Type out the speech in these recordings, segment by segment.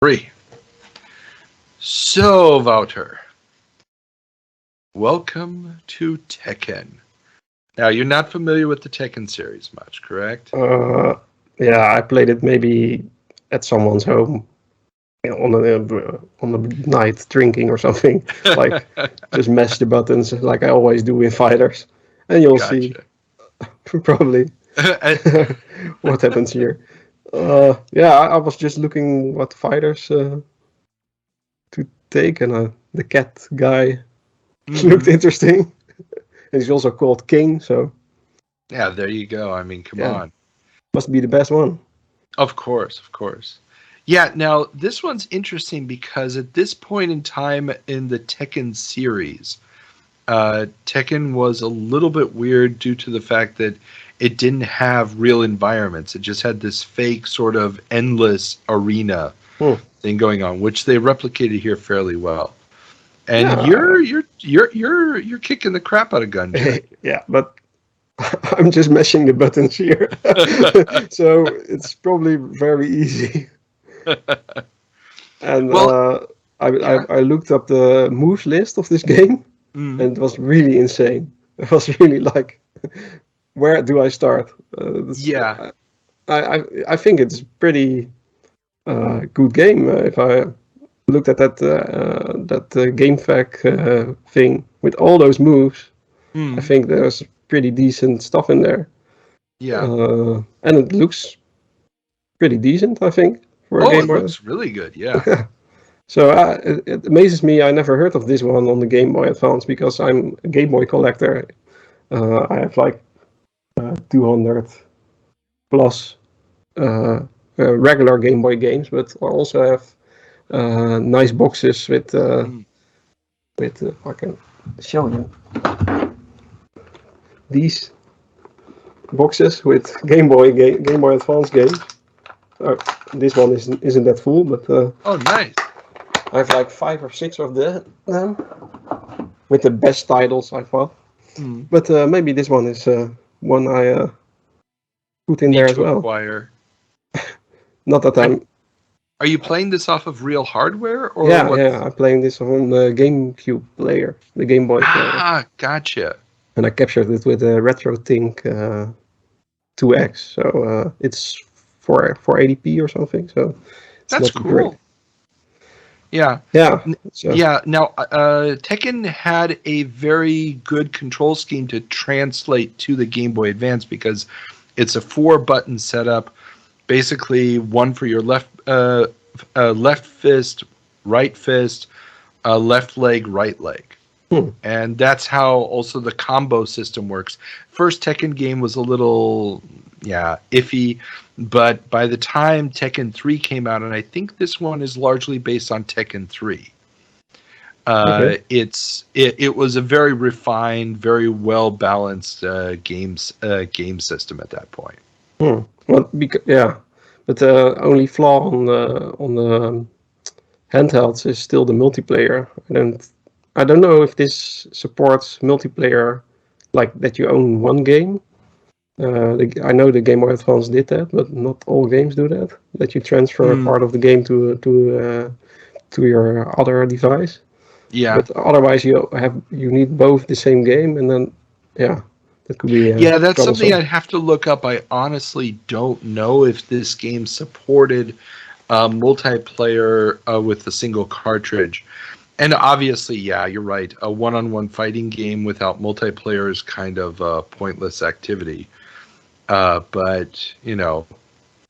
Three. So, Wouter, welcome to Tekken. Now, you're not familiar with the Tekken series much, correct? Yeah, I played it maybe at someone's home on a night drinking or something. Like just mash the buttons like I always do in fighters, and you'll see Gotcha. probably And- what happens here. Yeah, I was just looking what fighters to take, and the cat guy looked Mhm. interesting. And he's also called King, so Yeah, there you go. I mean, come yeah, on. must be the best one. Of course, of course. Yeah, now this one's interesting because at this point in time in the Tekken series, Tekken was a little bit weird due to the fact that it didn't have real environments. It just had this fake sort of endless arena Hmm. thing going on, which they replicated here fairly well. And Yeah, you're kicking the crap out of Gunjack. yeah, but I'm just mashing the buttons here, so it's probably very easy. And Well, yeah. I looked up the moves list of this game, Mm, and it was really insane. It was really like, where do I start? yeah. I think it's pretty good game. If I looked at that game fact thing with all those moves, I Mm, think there's pretty decent stuff in there, yeah. and it looks pretty decent. I think for a Oh, Game it Boy. looks really good. Yeah. So it amazes me. I never heard of this one on the Game Boy Advance because I'm a Game Boy collector. I have like 200 plus regular Game Boy games, but I also have nice boxes Mm. with I can show you these boxes with Game Boy Advance games. This one isn't that full, but Oh, nice. I have like 5 or 6 of them with the best titles I thought. Mm. But maybe this one is one I put in Need there as to well. acquire. Not that And I'm. are you playing this off of real hardware or Yeah, what? yeah. I'm playing this on the GameCube player, the Game Boy player, Ah, gotcha. and I captured it with a RetroTink 2X. So it's for 480p or something. So it's That's not great. cool. Yeah. Yeah. So Yeah. Now, Tekken had a very good control scheme to translate to the Game Boy Advance because it's a 4-button setup. Basically, one for your left fist, right fist, left leg, right leg. hmm, And that's how also the combo system works. First Tekken game was a little, iffy, but by the time Tekken 3 came out, and I think this one is largely based on Tekken 3, okay. it was a very refined, very well balanced game system at that point. Hmm. Well, yeah, but the only flaw on the handhelds is still the multiplayer. I don't know if this supports multiplayer like that you own one game. I know the Game Boy Advance did that, but not all games do that. That you transfer a Mm, part of the game to your other device. yeah. But otherwise, you need both the same game, and then yeah, that could be Yeah, that's something troublesome. I'd have to look up. I honestly don't know if this game supported multiplayer with a single cartridge. And obviously, yeah, you're right. A one-on-one fighting game without multiplayer is kind of a pointless activity. But, Yeah,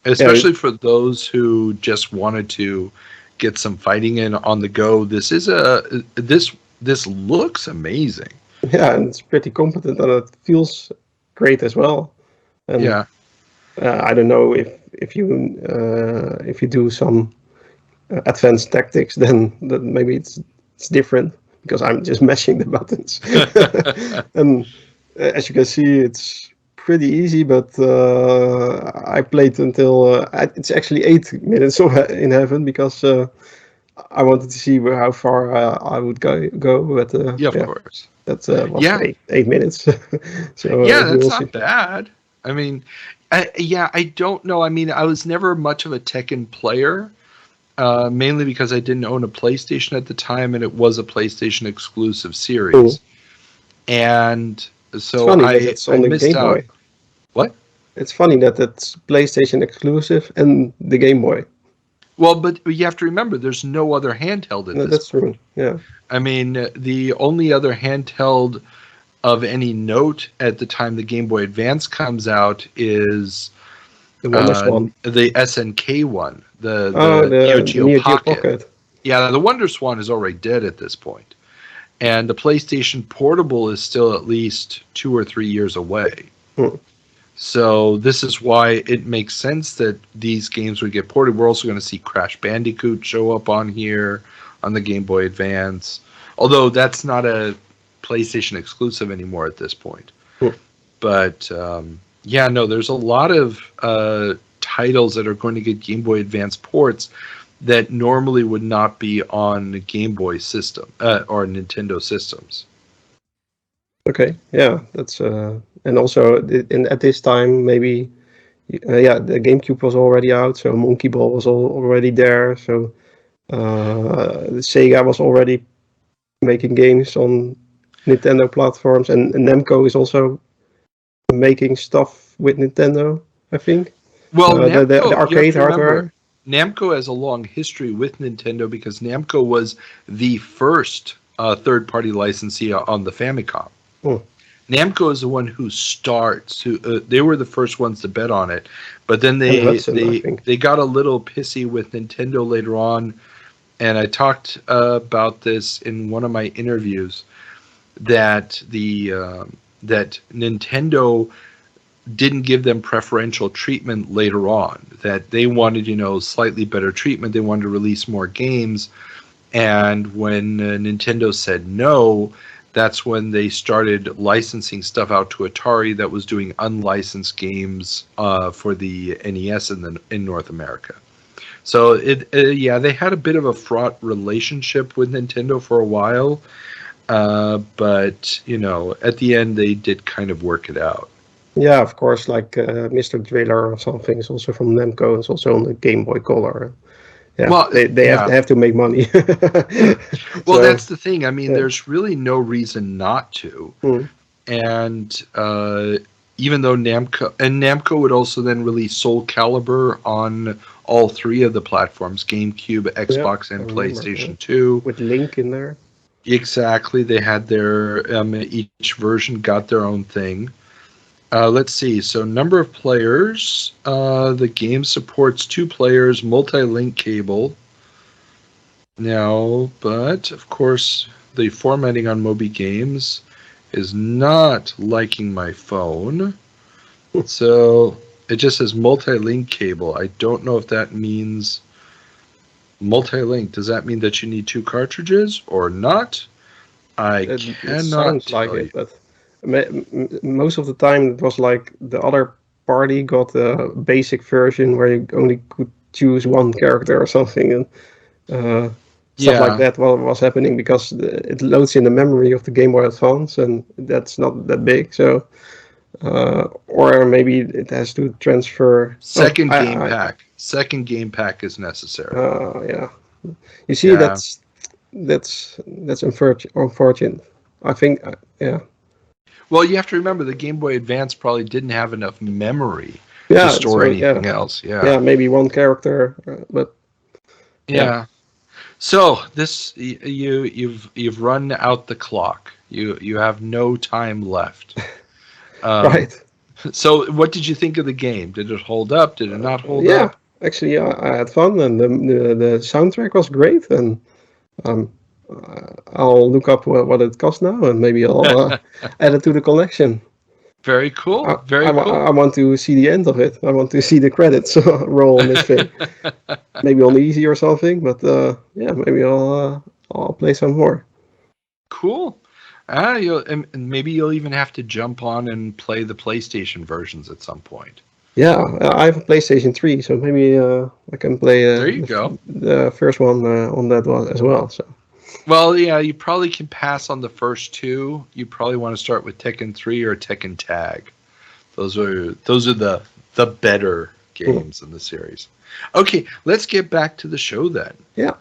especially for those who just wanted to get some fighting in on the go, this looks amazing. yeah, and it's pretty competent, and it feels great as well. And Yeah. I don't know if you do some advanced tactics, then maybe it's different because I'm just mashing the buttons. And as you can see, it's pretty easy. But I played until it's actually 8 minutes in heaven because I wanted to see how far I would go. But Yeah, of yeah, course. that was Yeah. 8 minutes. So Yeah, we that's will see. not bad. I mean, I don't know. I mean, I was never much of a Tekken player. mainly because I didn't own a PlayStation at the time, and it was a PlayStation exclusive Cool. series. And It's so funny that it's I on the missed Game out. Boy. What? It's funny that it's PlayStation exclusive and the Game Boy. Well, but you have to remember, there's no other handheld at No, this that's point. true. Yeah. I mean, the only other handheld of any note at the time the Game Boy Advance comes out is The Wonders one. the SNK one, the Oh, Neo the Geo Neo Geo Pocket. Pocket. Yeah, the Wonder Swan is already dead at this point. And the PlayStation Portable is still at least 2 or 3 years away. Hmm. So this is why it makes sense that these games would get ported. We're also going to see Crash Bandicoot show up on here on the Game Boy Advance. Although that's not a PlayStation exclusive anymore at this point. Hmm. But yeah, no, there's a lot of titles that are going to get Game Boy Advance ports that normally would not be on the Game Boy system or Nintendo systems. Okay, yeah, that's and also at this time maybe the GameCube was already out, so Monkey Ball was already there, so Sega was already making games on Nintendo platforms, and Namco is also making stuff with Nintendo, I think. Well, The Namco, arcade hardware. Namco has a long history with Nintendo because Namco was the first third-party licensee on the Famicom. Oh. Namco is the one who starts. They were the first ones to bet on it, but then Hudson, I think. they got a little pissy with Nintendo later on, and I talked about this in one of my interviews that that Nintendo didn't give them preferential treatment later on. That they wanted, slightly better treatment. They wanted to release more games, and when Nintendo said no, that's when they started licensing stuff out to Atari that was doing unlicensed games for the NES in North America. So they had a bit of a fraught relationship with Nintendo for a while, but at the end they did kind of work it out. Yeah, of course, like Mr. Driller or something is also from Namco. It's also on the Game Boy Color. Yeah, Well, they have to make money. Well, So, that's the thing. I mean, yeah. there's really no reason not to. Hmm. And even though Namco would also then release Soul Calibur on all three of the platforms, GameCube, Xbox, and I remember, PlayStation 2. With Link in there. Exactly. They had their, each version got their own thing. Let's see. So number of players. The game supports 2 players, multi-link cable. Now, but of course, the formatting on Moby Games is not liking my phone. So it just says multi-link cable. I don't know if that means multi-link. Does that mean that you need 2 cartridges or not? It Cannot sounds like tell it, you. but most of the time it was like the other party got the basic version where you only could choose one character or something, and stuff like that was happening because it loads in the memory of the Game Boy Advance, and that's not that big. So, or maybe it has to transfer. Second game pack is necessary. Yeah, you see, Yeah. that's unfortunate. I think, yeah. Well, you have to remember the Game Boy Advance probably didn't have enough memory Yeah, to store so, anything else. Yeah. Yeah, maybe one character, but Yeah. So this you've run out the clock. You have no time left. right. So what did you think of the game? Did it hold up? Did it not hold Yeah, up? actually, I had fun, and the soundtrack was great, and I'll look up what it costs now, and maybe I'll add it to the collection. Very cool. I want to see the end of it. I want to see the credits roll on this thing. Maybe on easy or something, but yeah, maybe I'll play some more. Cool. And maybe you'll even have to jump on and play the PlayStation versions at some point. Yeah, I have a PlayStation 3, so maybe I can play There you go. The first one on that one as well. So. Well, yeah, you probably can pass on the first 2. You probably want to start with Tekken 3 or Tekken Tag. Those are the better games in the series. Okay, let's get back to the show then. Yeah.